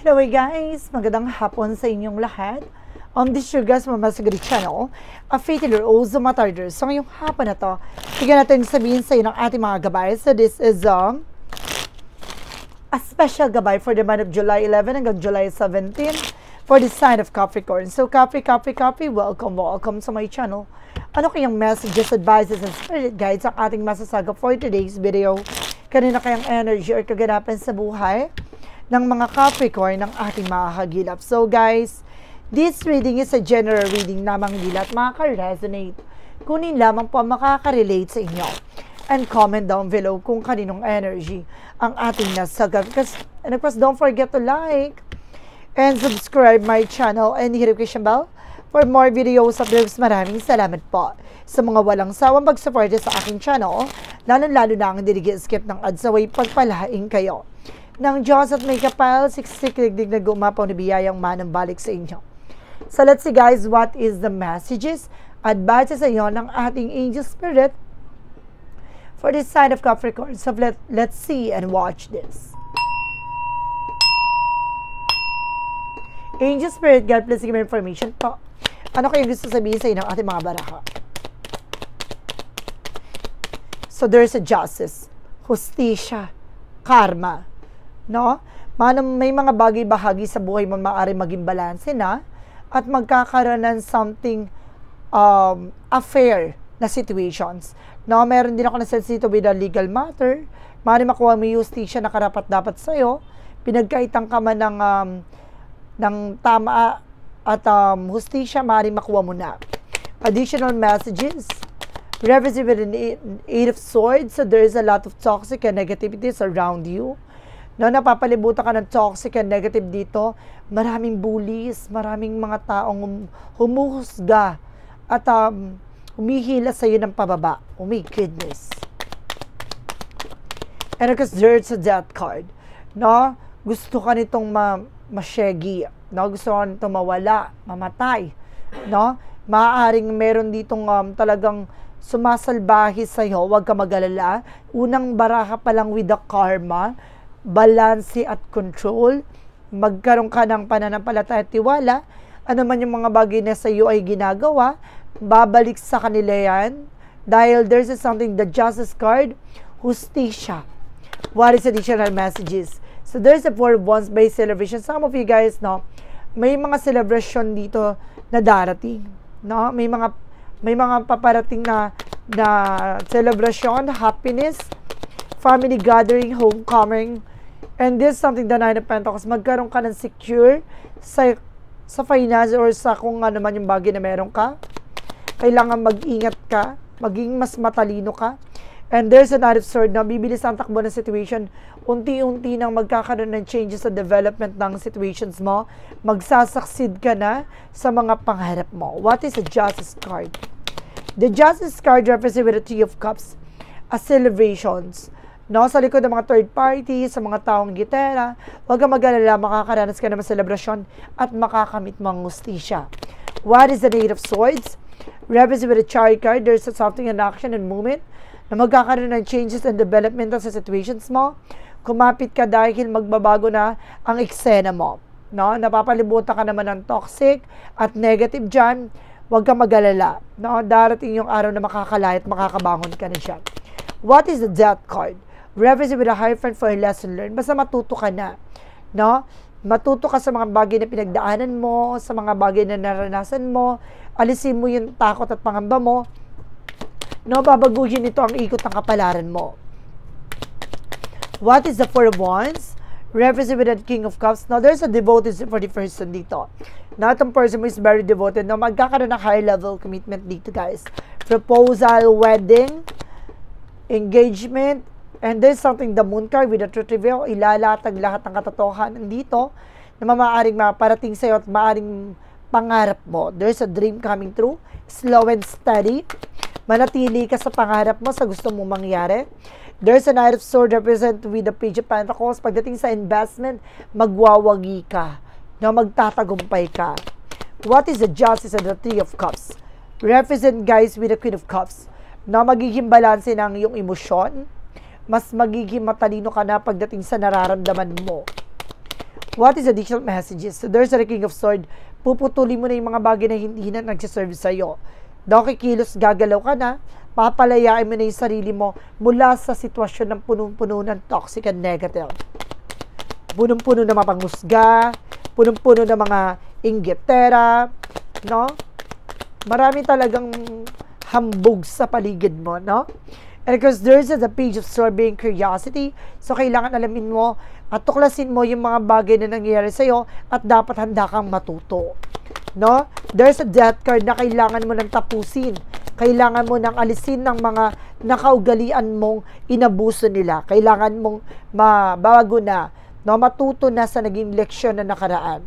Hello guys! Magandang hapon sa inyong lahat. This is your guys Mama Sigrid channel, a faithful also matarders. So ngayong hapon na to, bigyan natin sabihin sa inyo ng ating mga gabay. So this is a special gabay for the month of July 11 hanggang July 17 for the sign of Capricorn. So Capri, welcome sa my channel. Ano kayang messages, advices, and spirit guides ang ating masasaga for today's video? Kanina kayang energy or kaganapan sa buhay ng mga Capricorn ng ating mga kagilap. So guys, this reading is a general reading lamang nila at makaka-resonate. Kunin lamang po ang makaka-relate sa inyo. And comment down below kung kaninong energy ang ating nasagap. And of course, don't forget to like and subscribe my channel and hit the notification bell for more videos uploads. Maraming salamat po sa mga walang sawang pag-support sa aking channel, lalo-lalo na ang skip ng ads away pagpalaing kayo ng Diyos at may kapal, siksik-ligdig na gumapaw na biyayang manang balik sa inyo. So let's see guys, what is the messages, advices sa inyo ng ating angel spirit for this sign of Capricorn. So let's see and watch this. Angel spirit, God please give me information po. Ano kayong gusto sabihin sa inyo ng ating mga baraha? So there's a justice, justisya, karma. No? May mga bagay-bahagi sa buhay mo maaari maging balanse na at magkakaroon ng something affair na situations. No? Meron din ako na-sensitive with a legal matter. Maaari makuha mo yung justisya na karapat-dapat sa'yo. Pinagkaitang ka man ng tama at justisya, maaari makuha mo na. Additional messages. Represent with an Eight of Swords. So there is a lot of toxic and negativities around you. No, napapalibutan ka ng toxic and negative dito. Maraming bullies, maraming mga taong humuhusga at humihila sa iyo ng pababa. Oh my goodness. And because there's a death card. No, gusto ka nitong masyegi. No, gusto ka nitong mawala, mamatay. No, maaaring meron ditong talagang sumasalbahi sa iyo. Huwag ka mag-alala. Unang baraha pa lang with the karma, balanse at control, magkaroon ka ng pananampalataya at tiwala, ano man yung mga bagay na sa iyo ay ginagawa, babalik sa kanila yan, dahil there's something, the justice card, justisya. What is additional messages? So there's a Four of Wands by celebration. Some of you guys, no, may mga celebration dito na darating, no, may mga paparating na celebration, happiness, family gathering, homecoming. And this is something, the Nine of Pentacles, magkaroon ka ng secure sa finance or sa kung ano man yung bagay na meron ka. Kailangan mag-ingat ka, maging mas matalino ka. And there's a Knight of Swords na bibilis ang takbo ng situation. Unti-unti nang magkakaroon ng changes sa development ng situations mo. Magsasucceed ka na sa mga pangarap mo. What is the Justice card? The Justice card represents with the Three of Cups, a celebrations. No, sa likod ng mga third party, sa mga taong gitera, huwag kang mag-alala, makakaranas ka ng celebration at makakamit mong justisya. What is the Eight of Swords? Represents with a Chariot card, there's something in action and movement na magkakaroon ng changes and development sa situations mo. Kumapit ka dahil magbabago na ang eksena mo. No, napapalibutan ka naman ng toxic at negative dyan. Huwag kang mag-alala. No, darating yung araw na makakalayat, makakabangon ka na dyan. What is the Death card? Represent with a Hierophant for a lesson learned. Basta matuto ka na. No? Matuto ka sa mga bagay na pinagdaanan mo, sa mga bagay na naranasan mo. Alisin mo yung takot at pangamba mo. No? Babaguhin ito ang ikot ng kapalaran mo. What is the Four of Wands? Represent with the King of Cups. Now, there's a devoted for the person dito. Now, itong person mo is very devoted. Now, magkakaroon ng high level commitment dito, guys. Proposal, wedding, engagement, and there's something, the Moon card with the Truth reveal, ilalatag lahat ng katotohanan dito na maaaring maparating sa iyo at maaaring pangarap mo. There's a dream coming true, slow and steady. Manatili ka sa pangarap mo, sa gusto mong mangyari. There's a Knight of Swords represent with the Page of Pentacles. Pagdating sa investment, magwawagi ka, na magtatagumpay ka. What is the Justice and the Three of Cups? Represent guys with the Queen of Cups, na magiging balanse ng iyong emosyon, mas magiging matalino ka na pagdating sa nararamdaman mo. What is additional messages? So there's a King of Swords. Puputulin mo na yung mga bagay na hindi na nagsiserve sa'yo. Kikilos, gagalaw ka na, papalayain mo na yung sarili mo mula sa sitwasyon ng punong-puno ng toxic and negative. Punong-puno na mapanghusga, punong-puno na mga inggitera, no? Marami talagang hambog sa paligid mo, no? And because there's a page of sorbing curiosity, so kailangan alamin mo at tuklasin mo yung mga bagay na nangyayari sa'yo at dapat handa kang matuto. No? There's a death card na kailangan mo nang tapusin. Kailangan mo nang alisin ng mga nakaugalian mong inabuso nila. Kailangan mong mabago na, no? Matuto na sa naging leksyon na nakaraan.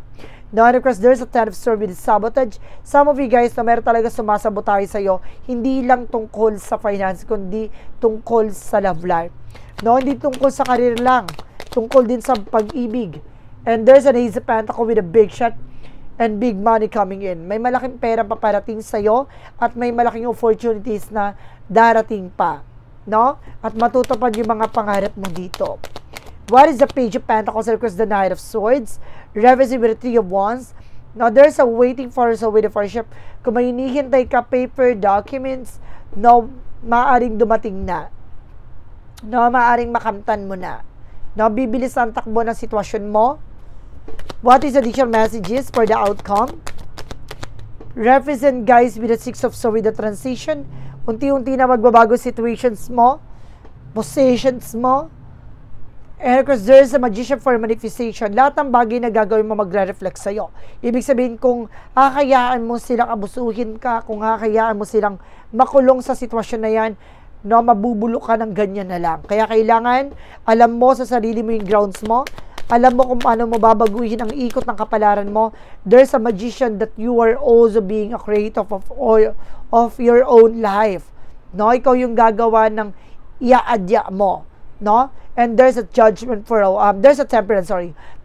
No, and of course, there's a ton of story with sabotage. Some of you guys na meron talaga sumasabotahe sa'yo, hindi lang tungkol sa finance, kundi tungkol sa love life. No, hindi tungkol sa career lang. Tungkol din sa pag-ibig. And there's an Ace of Pentacles with a big shot and big money coming in. May malaking pera paparating sa'yo at may malaking opportunities na darating pa. No? At matutupad yung mga pangarap mo dito. What is the Page of Pentacles? Of course, the Knight of Swords. Reversing with the Three of Wands. Now, there's a waiting for us with the friendship. Kung may hinihintay ka paper, documents, no, maaring dumating na. No, maaring makamtan mo na. No, bibilis ang takbo ng sitwasyon mo. What is additional messages for the outcome? Represent guys with the Six of Swords with the transition. Unti-unti na magbabago situations mo, positions mo. And of course, there's a Magician for manifestation. Lahat ng bagay na gagawin mo magre-reflect sa'yo. Ibig sabihin, kung hakayaan mo silang abusuhin ka, kung hakayaan mo silang makulong sa sitwasyon na yan, no, mabubulok ka ng ganyan na lang. Kaya kailangan, alam mo sa sarili mo yung grounds mo. Alam mo kung paano mo babaguhin ang ikot ng kapalaran mo. There's a magician that you are also being a creator of your own life. No, ikaw yung gagawa ng iaadya mo. No? And there's a judgment for there's a temperance,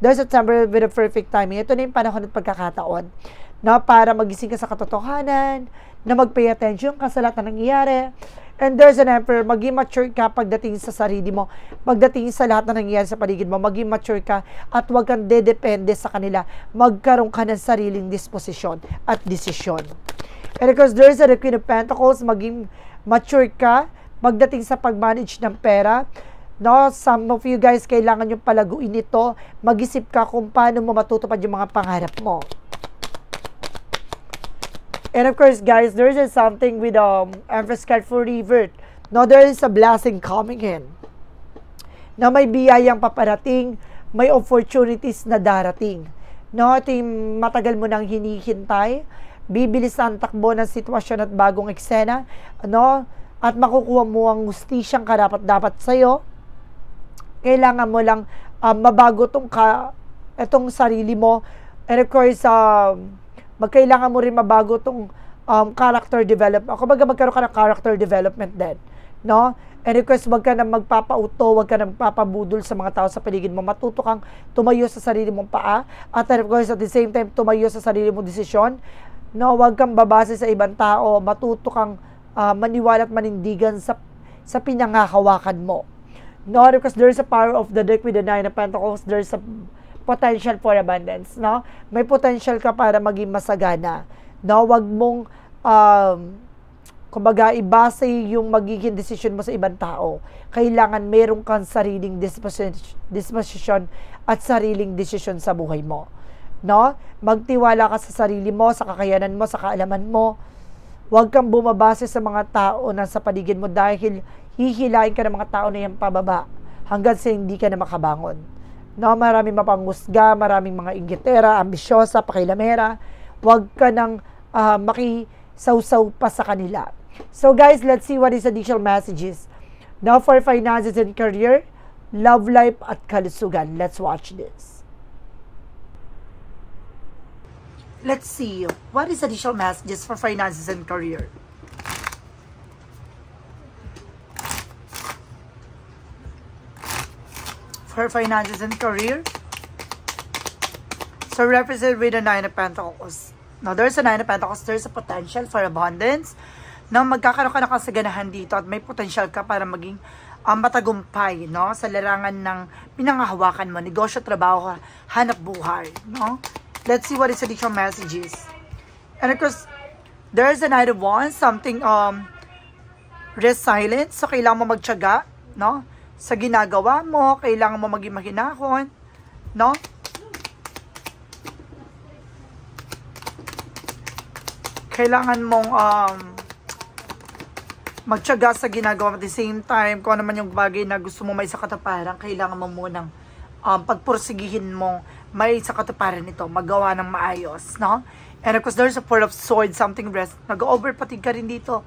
There's a temperance with a perfect timing. Ito na yung panahon at pagkakataon. No, para magising ka sa katotohanan, na mag-pay attention ka sa lahat na nangyayari. And there's an Emperor, maging mature ka pagdating sa sarili mo, pagdating sa lahat na nangyayari sa paligid mo, maging mature ka at huwag kang dedepende sa kanila. Magkaroon ka ng sariling disposisyon at desisyon. And of course, there's a Queen of Pentacles, maging mature ka pagdating sa pag-manage ng pera. No, some of you guys, kailangan yung palaguin ito. Mag-isip ka kung paano mo matutupad yung mga pangarap mo. And of course, guys, there is something with Empress card for revert. No, there is a blessing coming in. Na may biyayang paparating, may opportunities na darating. No, ito yung matagal mo nang hinihintay. Bibilis ang takbo ng sitwasyon at bagong eksena. No, at makukuha mo ang hustisyang karapat-dapat sa'yo. Kailangan mo lang mabago itong sarili mo. And of course, magkailangan mo rin mabago itong character development. Kumbaga magkaroon ka ng character development din. No? And of course, wag ka na magpapauto, wag ka na magpapabudol sa mga tao sa paligid mo. Matuto kang tumayo sa sarili mong paa. At of course, at the same time, tumayo sa sarili mong desisyon. No? Wag kang babase sa ibang tao. Matuto kang maniwala at manindigan sa pinangahawakan mo. No, because there's a power of the deck with the Nine of Pentacles. There's a potential for abundance. No, may potential ka para maging masagana. No, wag mong kumbaga ibase yung magiging decision mo sa ibang tao. Kailangan meron kang sariling disposition at sariling decision sa buhay mo. No, magtiwala ka sa sarili mo, sa kakayanan mo, sa kaalaman mo. Huwag kang bumabase sa mga tao na sa paligid mo dahil hihilain ka ng mga tao na yan pababa hanggang sa hindi ka na makabangon. No, maraming mapanghusga, maraming mga inggitera, ambisyosa, pakilamera. Huwag ka nang makisawsaw pa sa kanila. So guys, let's see what is additional messages. Now for finances and career, love life at kalusugan. Let's watch this. Let's see what is additional messages for finances and career. For finances and career. So represent with the Nine of Pentacles. Now there's a Nine of Pentacles, there's a potential for abundance. Now magkakaroon ka na kasaganahan dito at may potential ka para maging matagumpay, no? Sa larangan ng pinangahawakan mo, negosyo, trabaho, hanap buhay, no? Let's see what is additional messages. And of course, there's a Knight of Wands, something, resilience. So, kailangan mo magtiyaga, no? Sa ginagawa mo, kailangan mo maging mahinahon, no? Kailangan mong, magtiyaga sa ginagawa mo. At the same time, kung ano man yung bagay na gusto mo may sa katuparan, kailangan mo munang pagpursigihin mo may sa katuparan nito, magawa ng maayos, no? And of course, there's a Four of Swords, something rest. Nag-overpatig ka rin dito.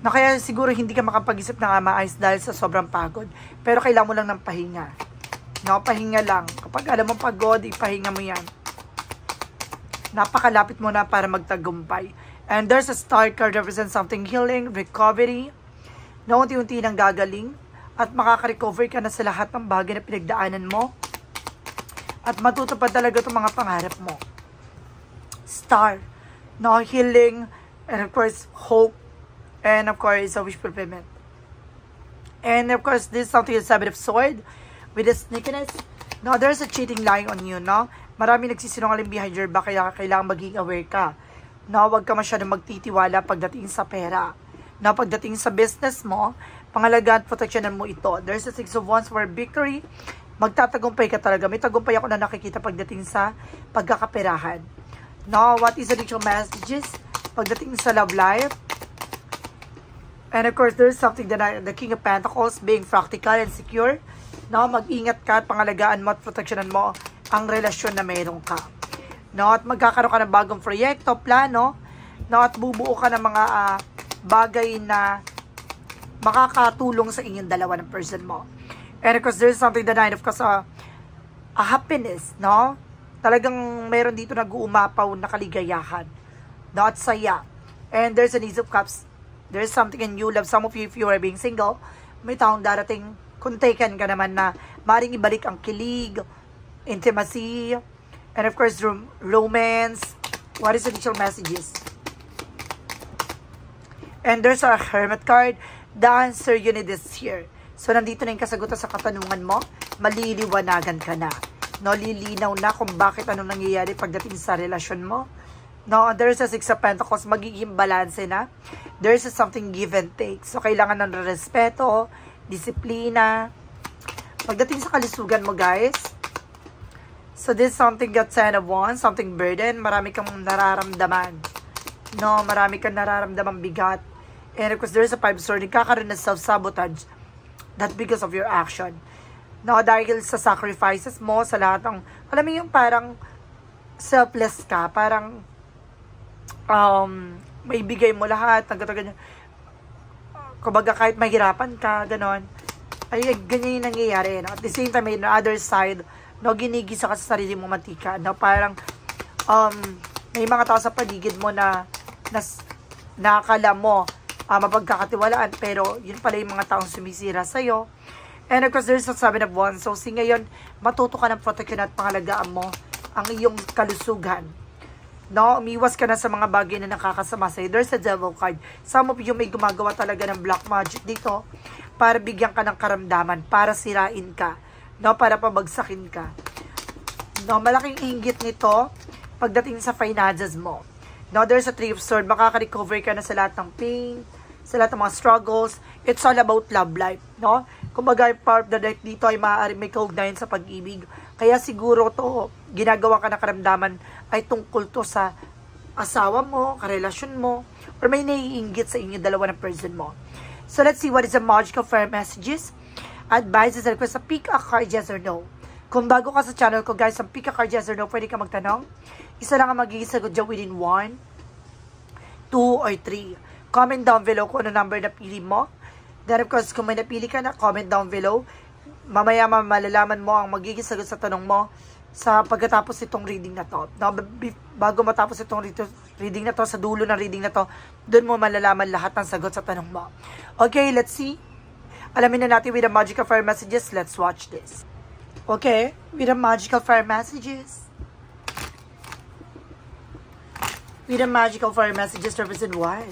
Na kaya siguro hindi ka makapag-isip ng maayos dahil sa sobrang pagod. Pero kailangan mo lang ng pahinga. No, pahinga lang. Kapag alam mo pagod, ipahinga mo yan. Napakalapit mo na para magtagumpay. And there's a star card represents something healing, recovery, na unti-unti nang gagaling, at makaka-recover ka na sa lahat ng bagay na pinagdaanan mo, at matutupad talaga itong mga pangarap mo. Star, no, healing, and of course, hope, and of course, a wish fulfillment. And of course, this is something is Seven of Swords, with the sneakiness. No, there's a cheating lying on you, no? Marami nagsisinungaling behind your back, kaya kailangan maging aware ka. No, huwag ka masyadong magtitiwala pagdating sa pera. No, pagdating sa business mo, pangalagaan at proteksyonan mo ito. There's a Six of Wands for victory. Magtatagumpay ka talaga. May tagumpay ako na nakikita pagdating sa pagkakaperahan. No, what is the additional messages? Pagdating sa love life. And of course, there's something that the King of Pentacles, being practical and secure. No, mag-ingat ka at pangalagaan mo at proteksyonan mo ang relasyon na mayroon ka. No, at magkakaroon ka ng bagong proyekto, plano, no, at bubuo ka ng mga bagay na makakatulong sa inyong dalawa ng person mo. And of course, there's something that Nine of Cups, a happiness, no? Talagang meron dito nag-uumapaw na kaligayahan, no, at saya. And there's an Ace of Cups. There's something in you love. Some of you, if you are being single, may taong darating, kung taken ka naman na maring ibalik ang kilig, intimacy, and of course, romance. What is the additional messages? And there's a Hermit card. The answer you need is here. So, nandito na yung kasagutan sa katanungan mo. Maliliwanagan ka na. No, lilinaw na kung bakit anong nangyayari pagdating sa relasyon mo. No, there's a Six of Pentacles. Magiging balance na. There's a something give and take. So, kailangan ng respeto, disiplina. Pagdating sa kalusugan mo, guys, so this something got Ten of Wands, something burden, marami kang nararamdaman. No, marami kang nararamdaman bigat. And of course, there's a Five of Swords, kakaroon na self-sabotage. That's because of your action. No, dahil sa sacrifices mo, sa lahat ng, alam mo yung parang selfless ka, parang may bigay mo lahat, ganyan. Kumbaga kahit mahirapan ka, ganon. Ay, ganyan yung nangyayari. No? At the same time, may the other side, no, ginigisa ka sa sarili mo mantika, no, parang may mga tao sa paligid mo na nakakala mo mapagkakatiwalaan, pero yun pala yung mga taong sumisira sa'yo. And of course, there's a Seven of Wands. So, ngayon, matuto ka ng protection at pangalagaan mo ang iyong kalusugan. No, umiwas ka na sa mga bagay na nakakasama sa'yo. There's a Devil card. Some of you may gumagawa talaga ng black magic dito para bigyan ka ng karamdaman, para sirain ka, no, para pabagsakin ka. No, malaking inggit nito pagdating sa finances mo. No, there's a Three of Swords. Makaka-recover ka na sa lahat ng pain, sa lahat ng mga struggles. It's all about love life, no? Kumbaga, part of the deck dito ay maaaring may kaugnayan sa pag-ibig. Kaya siguro to, ginagawa ka na karamdaman ay tungkol to sa asawa mo, karelasyon mo, or may naiinggit sa inyo dalawa ng person mo. So, let's see what is the magical fire messages. Advices and requests. Pick a card, yes or no. Kung bago ka sa channel ko, guys, ang pick a card, yes or no, pwede ka magtanong. Isa lang ang magiging sagot dyan within 1, 2, or 3. Comment down below kung ano number na pili mo. Then, of course, kung may napili ka na, comment down below. Mamaya malalaman mo ang magiging sagot sa tanong mo sa pagkatapos itong reading na to. No, bago matapos itong reading na to, sa dulo ng reading na to, doon mo malalaman lahat ng sagot sa tanong mo. Okay, let's see. Alamin na natin with the magical fire messages. Let's watch this. Okay, with the magical fire messages. With the magical fire messages represent what?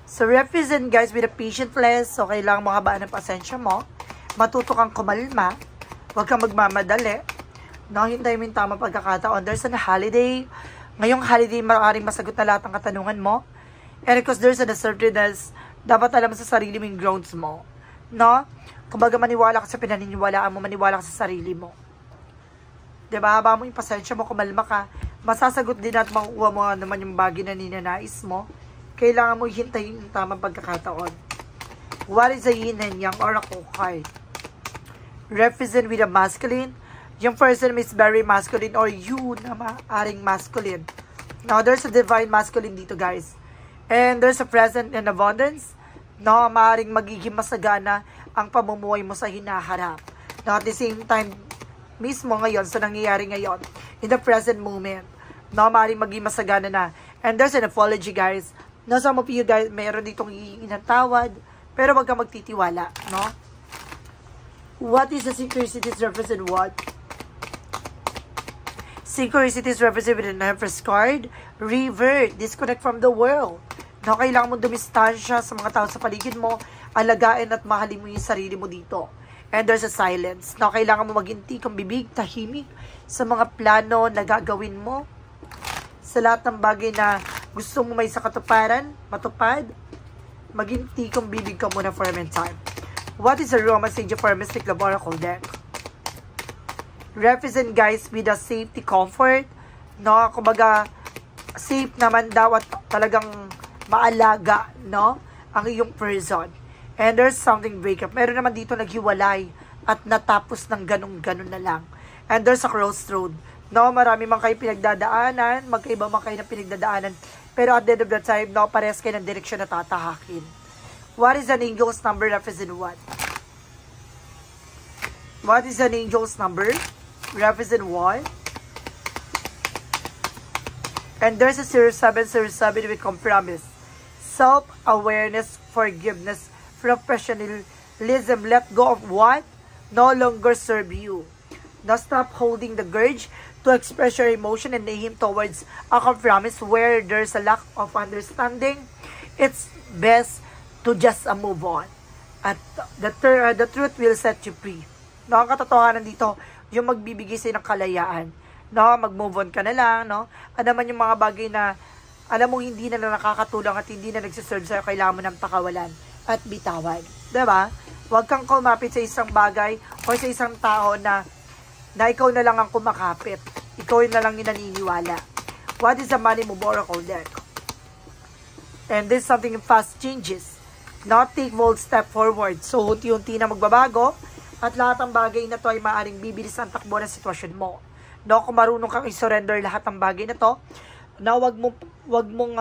So, represent guys with a patientness. So, kailangan mo habaan ng pasensya mo. Matuto kang kumalma. Huwag kang magmamadali. No, hintayin mo yung tamang pagkakataon. There's a holiday. Ngayong holiday, maaaring masagot na lahat ng katanungan mo. And because there's an assertiveness, dapat alam mo sa sarili mo yung grounds mo. No? Kumbaga maniwala ka sa pinaniniwalaan mo, maniwala ka sa sarili mo. Diba? Habang mo yung pasensya mo, kumalma ka, masasagot din at makukuha mo naman yung bagay na ninanais mo. Kailangan mo hintayin yung tamang pagkakataon. What is a yin and yang oracle card? Represent with a masculine. Yung person is very masculine or you na maaring masculine. Now, there's a divine masculine dito, guys. And there's a present and abundance. No, maaring magiging masagana ang pamumuhay mo sa hinaharap. Now, at the same time, mismo ngayon, sa nangyayari ngayon, in the present moment, no, maaring magiging masagana na. And there's an apology, guys. No, some of you guys, mayroon ditong hihingi ng tawad, pero wag kang magtitiwala, no? What is the synchronicities represent what? Synchronicities represent with an Empress card. Revert, disconnect from the world. No, kailangan mo dumistansya sa mga tao sa paligid mo, alagain at mahalin mo yung sarili mo dito. And there's a silence. No, kailangan mo maginti kang bibig, tahimik sa mga plano na gagawin mo. Sa lahat ng bagay na gusto mo may sa katuparan, matupad, maginti kang bibig ka muna for a meantime. What is a romance age for a Mystic Love Oracle deck? Represent guys with a safety comfort. No, kumbaga, safe naman daw at talagang maalaga, no, ang iyong person. And there's something breakup. Meron naman dito naghiwalay at natapos ng ganun-ganun na lang. And there's a crossroad. No, marami man kayo pinagdadaanan, magkaiba man kayo ng pinagdadaanan. Pero at the end of the time, no, parehas kayo ng direksyon na tatahakin. What is an angel's number represent what? What is an angel's number? Represent what? And there's a 0707 with compromise. Self-awareness, forgiveness, professionalism. Let go of what no longer serve you. Now stop holding the grudge to express your emotion and aim towards a compromise where there's a lack of understanding. It's best to just move on. At the truth will set you free. No, ang katotohanan dito, yung magbibigay sa'yo ng kalayaan. No, mag-move on ka na lang, no? Ano man yung mga bagay na alam mo hindi na nakakatulong at hindi na nagsiserve sa'yo, kailangan mo ng pakawalan at bitawan. Diba? Huwag kang kumapit sa isang bagay o sa isang tao na ikaw na lang ang kumakapit. Ikaw na lang yung naniniwala. What is the money move oracle deck? And this is something fast changes. Not take bold step forward. So, unti-unti na magbabago at lahat ng bagay na to ay maaaring bibilis ang takbo ng sitwasyon mo. No, kung marunong kang i-surrender lahat ng bagay na to, na wag mong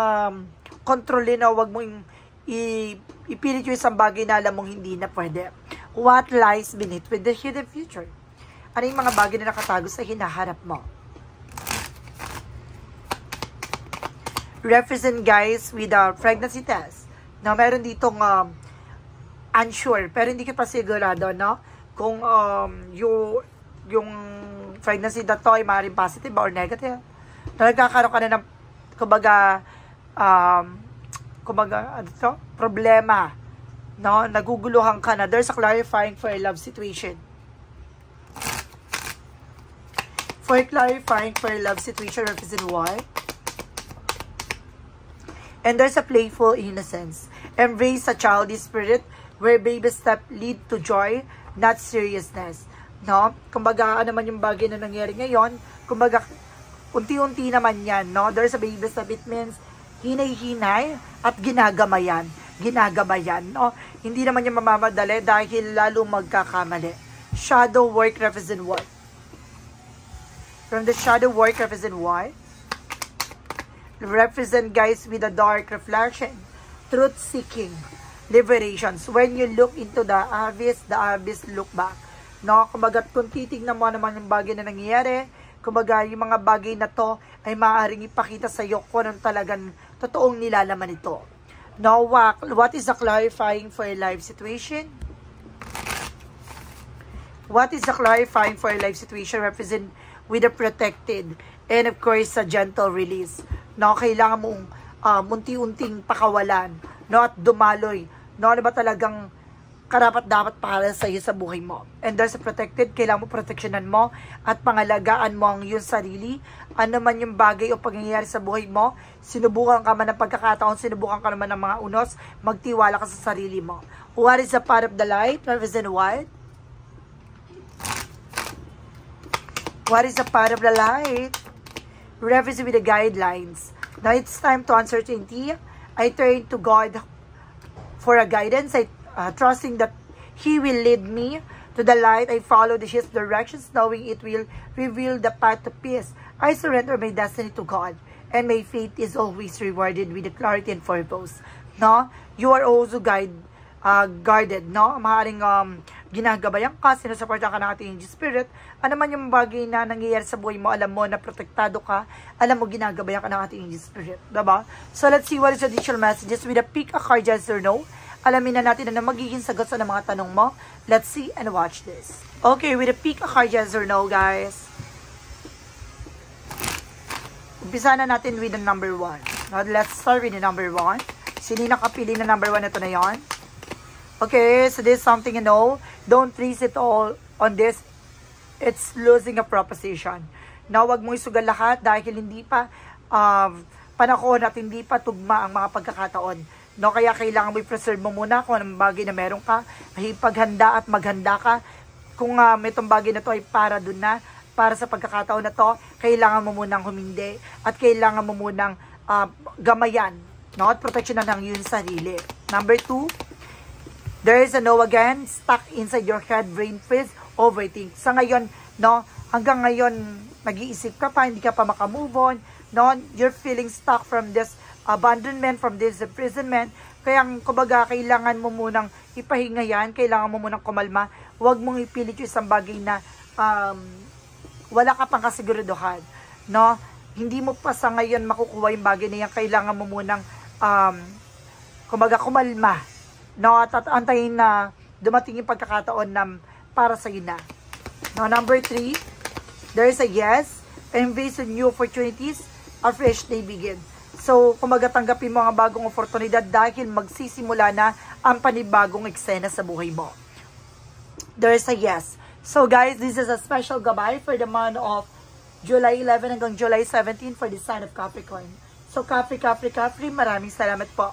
kontrolin o wag mong ipilit yung isang bagay na alam mong hindi na pwede. What lies beneath with the hidden future? Ano yung mga bagay na nakatago sa hinaharap mo? Represent guys with a pregnancy test. Now, meron ditong unsure, pero hindi ka pa sigurado, no? Kung yung pregnancy na to ay maaaring positive or negative. Nagkakaroon ka na ng, kumbaga, ano to? Problema. No? Naguguluhan ka na. There's a clarifying for a love situation. For clarifying for a love situation, represent what? And there's a playful innocence. Embrace a childish spirit where baby step lead to joy, not seriousness. No? Kumbaga, ano man yung bagay na nangyari ngayon, kumbaga, unti-unti naman yan, no? There's a baby step, it means hinay-hinay at ginagamayan. Ginagabayan, no? Hindi naman yung mamamadali dahil lalo magkakamali. Shadow work represent what? From the shadow work represent what? Represent guys with a dark reflection. Truth-seeking. Liberations. When you look into the abyss look back. No? Kumbaga, kung titignan mo naman yung bagay na nangyayari, kumbaga, yung mga bagay na to ay maaaring ipakita sa iyo kung anong talagang totoong nilalaman nito. Now, what is the clarifying for a life situation? What is the clarifying for a life situation? Represent with a protected and of course, a gentle release. Now, kailangan mong unti-unting pakawalan. no, at dumaloy, no, ano ba talagang karapat-dapat para sa iyo sa buhay mo. And there's a protected, kailangan mo proteksyonan mo at pangalagaan mo ang iyong sarili. Ano man yung bagay o pangyayari sa buhay mo, sinubukan ka man ng pagkakataon, sinubukan ka naman ng mga unos, magtiwala ka sa sarili mo. What is the part of the light? Represent what? What is the part of the light? Represent with the guidelines. Now it's time to uncertainty. I turn to God for a guidance. Trusting that He will lead me to the light. I follow His directions, knowing it will reveal the path to peace. I surrender my destiny to God, and my faith is always rewarded with the clarity and purpose. No? You are also guarded, no? Maaaring ginagabayan ka, sinusuportan ka ng ating Spirit. Ano man yung bagay na nangyayari sa buhay mo, alam mo na protektado ka, alam mo ginagabayan ka ng ating Spirit. Diba? So let's see what is the additional messages with a pick a card, yes or no. Alamin na natin na magiging sagot sa mga tanong mo. Let's see and watch this. Okay, with a pick a card, yes or no, guys. Umpisa na natin with the number 1. Now, let's start with the number 1. Sino nakapili na number 1 ito na yon? Okay, so this is something you know. Don't trace it all on this. It's losing a proposition. Now, wag mong isugal lahat dahil hindi pa panahon at hindi pa tugma ang mga pagkakataon. No, kaya kailangan mo i-preserve mo muna kung anong bagay na meron ka. Paghanda at maghanda ka. Kung may itong bagay na to ay para dun na, para sa pagkakataon na to, kailangan mo munang humindi. At kailangan mo munang gamayan. No? At proteksyonan ng iyong sarili. Number 2, there is a no again, stuck inside your head, brain freeze, overthink. Sa ngayon, no, hanggang ngayon, nag-iisip ka pa, hindi ka pa makamove on. No? You're feeling stuck from this abandonment, from this imprisonment. Kaya kumbaga kailangan mo munang ipahinga yan, kailangan mo munang kumalma. Huwag mong ipilit yung isang bagay na wala ka pang kasiguraduhan, no? Hindi mo pa sa ngayon makukuha yung bagay na yan, kailangan mo munang kumbaga kumalma, no? At antayin na dumating yung pagkakataon na para sa iyo na. Now, number 3, there is a yes, embrace new opportunities, a fresh day begin. So, kumbaga tanggapin mo ang bagong oportunidad dahil magsisimula na ang panibagong eksena sa buhay mo. There is a yes. So guys, this is a special gabay for the month of July 11 hanggang July 17 for the sign of Capricorn. So Capri, maraming salamat po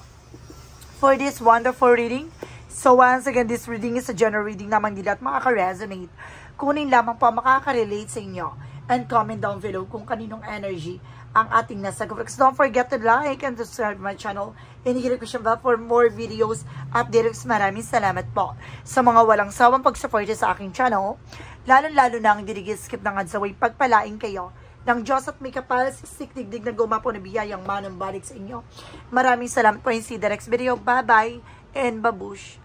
for this wonderful reading. So once again, this reading is a general reading naman nila at makaka-resonate. Kunin lamang po makaka-relate sa inyo. And comment down below kung kaninong energy ang ating nasa coverage. Don't forget to like and subscribe my channel. And hit the bell for more videos, updates. Maraming salamat po sa mga walang sawang pag-support sa aking channel. Lalo-lalo na ang skip ng adsaway pagpalain kayo ng Diyos at may kapal sikdigdig na gumapo na biyayang manang balik sa inyo. Maraming salamat po in see the next video. Bye-bye and babush.